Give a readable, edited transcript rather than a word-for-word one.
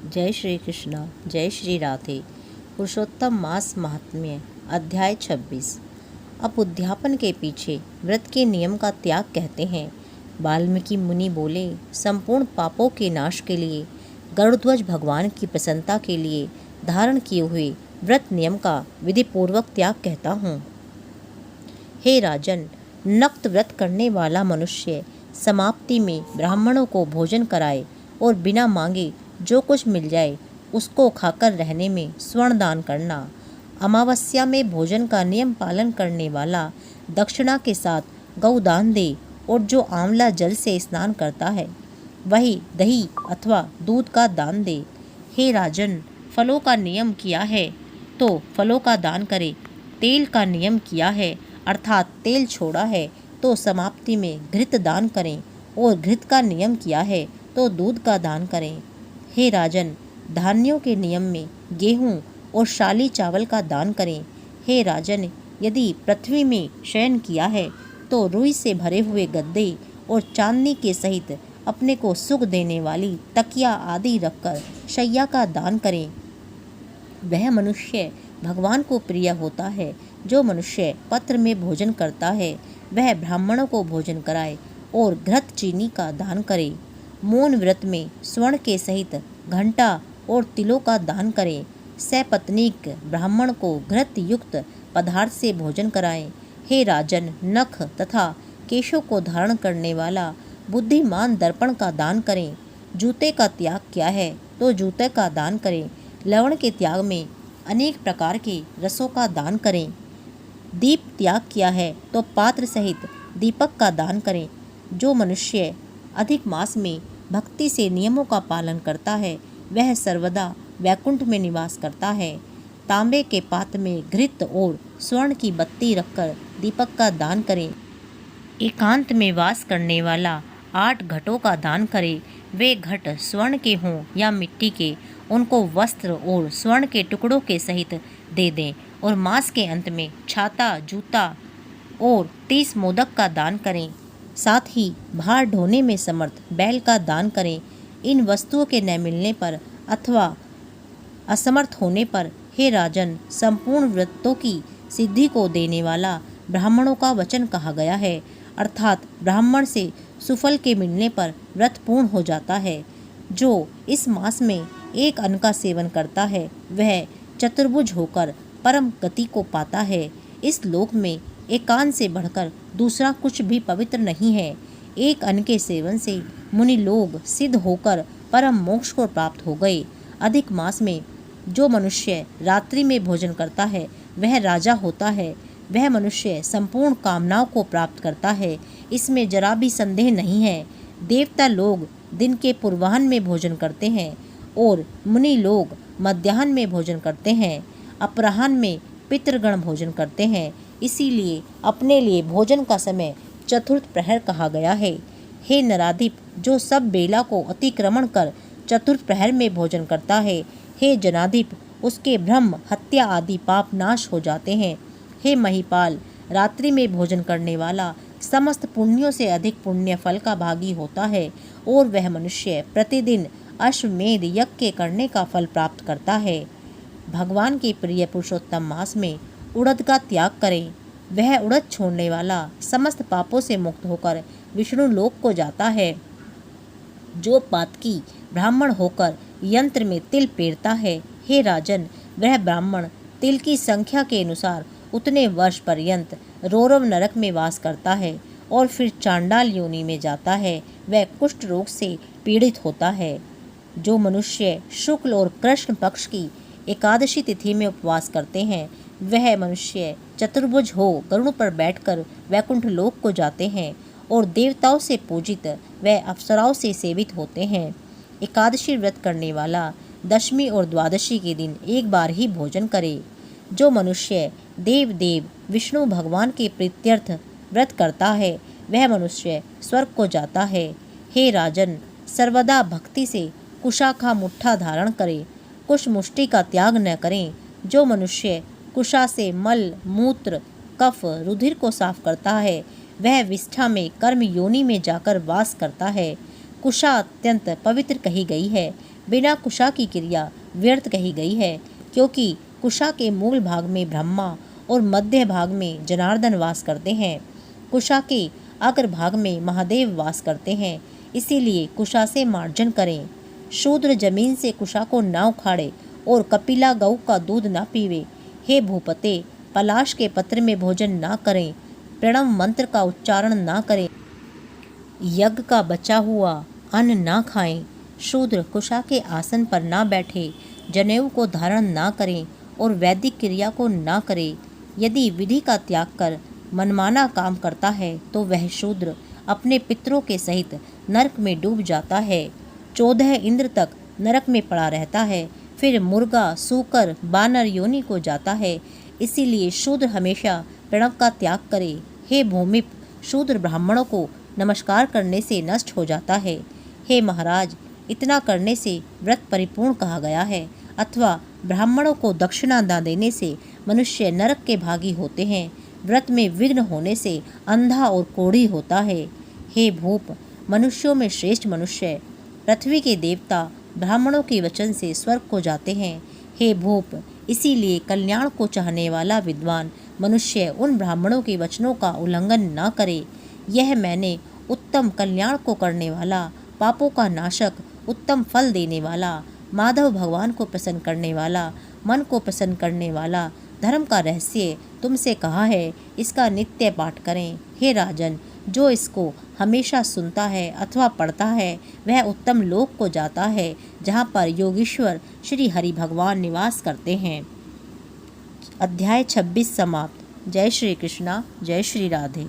जय श्री कृष्ण, जय श्री राधे। पुरुषोत्तम मास महात्म्य अध्याय 26। अब उद्यापन के पीछे व्रत के नियम का त्याग कहते हैं। वाल्मीकि मुनि बोले, संपूर्ण पापों के नाश के लिए गरुड़ध्वज भगवान की प्रसन्नता के लिए धारण किए हुए व्रत नियम का विधिपूर्वक त्याग कहता हूँ। हे राजन, नक्त व्रत करने वाला मनुष्य समाप्ति में ब्राह्मणों को भोजन कराए और बिना मांगे जो कुछ मिल जाए उसको खाकर रहने में स्वर्ण दान करना। अमावस्या में भोजन का नियम पालन करने वाला दक्षिणा के साथ गौदान दे और जो आंवला जल से स्नान करता है वही दही अथवा दूध का दान दे। हे राजन, फलों का नियम किया है तो फलों का दान करे। तेल का नियम किया है अर्थात तेल छोड़ा है तो समाप्ति में घृत दान करें, और घृत का नियम किया है तो दूध का दान करें। हे राजन, धान्यों के नियम में गेहूँ और शाली चावल का दान करें। हे राजन, यदि पृथ्वी में शयन किया है तो रुई से भरे हुए गद्दे और चांदनी के सहित अपने को सुख देने वाली तकिया आदि रखकर शैया का दान करें। वह मनुष्य भगवान को प्रिय होता है। जो मनुष्य पत्र में भोजन करता है वह ब्राह्मणों को भोजन कराए और घृत चीनी का दान करे। मौन व्रत में स्वर्ण के सहित घंटा और तिलों का दान करें। सपत्नीक ब्राह्मण को घृत युक्त पदार्थ से भोजन कराएं। हे राजन, नख तथा केशों को धारण करने वाला बुद्धिमान दर्पण का दान करें। जूते का त्याग किया है तो जूते का दान करें। लवण के त्याग में अनेक प्रकार के रसों का दान करें। दीप त्याग किया है तो पात्र सहित दीपक का दान करें। जो मनुष्य अधिक मास में भक्ति से नियमों का पालन करता है वह सर्वदा वैकुंठ में निवास करता है। तांबे के पात्र में घृत और स्वर्ण की बत्ती रखकर दीपक का दान करें। एकांत में वास करने वाला 8 घटों का दान करे। वे घट स्वर्ण के हों या मिट्टी के, उनको वस्त्र और स्वर्ण के टुकड़ों के सहित दे दें, और मास के अंत में छाता, जूता और 30 मोदक का दान करें। साथ ही भार ढोने में समर्थ बैल का दान करें। इन वस्तुओं के न मिलने पर अथवा असमर्थ होने पर हे राजन, संपूर्ण व्रतों की सिद्धि को देने वाला ब्राह्मणों का वचन कहा गया है, अर्थात ब्राह्मण से सुफल के मिलने पर व्रत पूर्ण हो जाता है। जो इस मास में एक अन्न का सेवन करता है वह चतुर्भुज होकर परम गति को पाता है। इस लोक में एकांत से बढ़कर दूसरा कुछ भी पवित्र नहीं है। एक अन्न के सेवन से मुनि लोग सिद्ध होकर परम मोक्ष को प्राप्त हो गए। अधिक मास में जो मनुष्य रात्रि में भोजन करता है वह राजा होता है। वह मनुष्य संपूर्ण कामनाओं को प्राप्त करता है, इसमें जरा भी संदेह नहीं है। देवता लोग दिन के पूर्वाह्न में भोजन करते हैं और मुनि लोग मध्याह्न में भोजन करते हैं। अपराह्न में पितृगण भोजन करते हैं, इसीलिए अपने लिए भोजन का समय चतुर्थ प्रहर कहा गया है। हे नराधिप, जो सब बेला को अतिक्रमण कर चतुर्थ प्रहर में भोजन करता है, हे जनाधिप, उसके ब्रह्म हत्या आदि पाप नाश हो जाते हैं। हे महिपाल, रात्रि में भोजन करने वाला समस्त पुण्यों से अधिक पुण्य फल का भागी होता है, और वह मनुष्य प्रतिदिन अश्वमेध यज्ञ के करने का फल प्राप्त करता है। भगवान के प्रिय पुरुषोत्तम मास में उड़द का त्याग करें। वह उड़द छोड़ने वाला समस्त पापों से मुक्त होकर विष्णु लोक को जाता है। जो पातकी ब्राह्मण होकर यंत्र में तिल पेरता है, हे राजन, वह ब्राह्मण तिल की संख्या के अनुसार उतने वर्ष पर्यंत रौरव नरक में वास करता है और फिर चांडाल योनि में जाता है। वह कुष्ठ रोग से पीड़ित होता है। जो मनुष्य शुक्ल और कृष्ण पक्ष की एकादशी तिथि में उपवास करते हैं वह मनुष्य चतुर्भुज हो गरुड़ पर बैठकर वैकुंठ लोक को जाते हैं, और देवताओं से पूजित व अप्सराओं से सेवित होते हैं। एकादशी व्रत करने वाला दशमी और द्वादशी के दिन एक बार ही भोजन करे। जो मनुष्य देव देव विष्णु भगवान के प्रीत्यर्थ व्रत करता है वह मनुष्य स्वर्ग को जाता है। हे राजन, सर्वदा भक्ति से कुशा मुट्ठा धारण करे, कुश मुष्टि का त्याग न करें। जो मनुष्य कुशा से मल, मूत्र, कफ, रुधिर को साफ करता है वह विष्ठा में कर्म योनि में जाकर वास करता है। कुशा अत्यंत पवित्र कही गई है। बिना कुशा की क्रिया व्यर्थ कही गई है, क्योंकि कुशा के मूल भाग में ब्रह्मा और मध्य भाग में जनार्दन वास करते हैं। कुशा के अग्रभाग में महादेव वास करते हैं, इसीलिए कुशा से मार्जन करें। शूद्र जमीन से कुशा को ना उखाड़े और कपिला गऊ का दूध ना पीवे। हे भूपते, पलाश के पत्र में भोजन ना करें, प्रणव मंत्र का उच्चारण ना करें, यज्ञ का बचा हुआ अन्न ना खाएं, शूद्र कुशा के आसन पर ना बैठे, जनेऊ को धारण ना करें और वैदिक क्रिया को ना करें। यदि विधि का त्याग कर मनमाना काम करता है तो वह शूद्र अपने पितरों के सहित नरक में डूब जाता है। 14 इंद्र तक नरक में पड़ा रहता है, फिर मुर्गा, सूकर, बानर योनि को जाता है। इसीलिए शूद्र हमेशा प्रणव का त्याग करे। हे भूमिप, शूद्र ब्राह्मणों को नमस्कार करने से नष्ट हो जाता है। हे महाराज, इतना करने से व्रत परिपूर्ण कहा गया है, अथवा ब्राह्मणों को दक्षिणा न देने से मनुष्य नरक के भागी होते हैं। व्रत में विघ्न होने से अंधा और कोढ़ी होता है। हे भूप, मनुष्यों में श्रेष्ठ मनुष्य पृथ्वी के देवता ब्राह्मणों के वचन से स्वर्ग को जाते हैं। हे भूप, इसीलिए कल्याण को चाहने वाला विद्वान मनुष्य उन ब्राह्मणों के वचनों का उल्लंघन न करे। यह मैंने उत्तम कल्याण को करने वाला, पापों का नाशक, उत्तम फल देने वाला, माधव भगवान को प्रसन्न करने वाला, मन को प्रसन्न करने वाला धर्म का रहस्य तुमसे कहा है। इसका नित्य पाठ करें। हे राजन, जो इसको हमेशा सुनता है अथवा पढ़ता है वह उत्तम लोक को जाता है, जहाँ पर योगीश्वर श्री हरि भगवान निवास करते हैं। अध्याय 26 समाप्त। जय श्री कृष्णा, जय श्री राधे।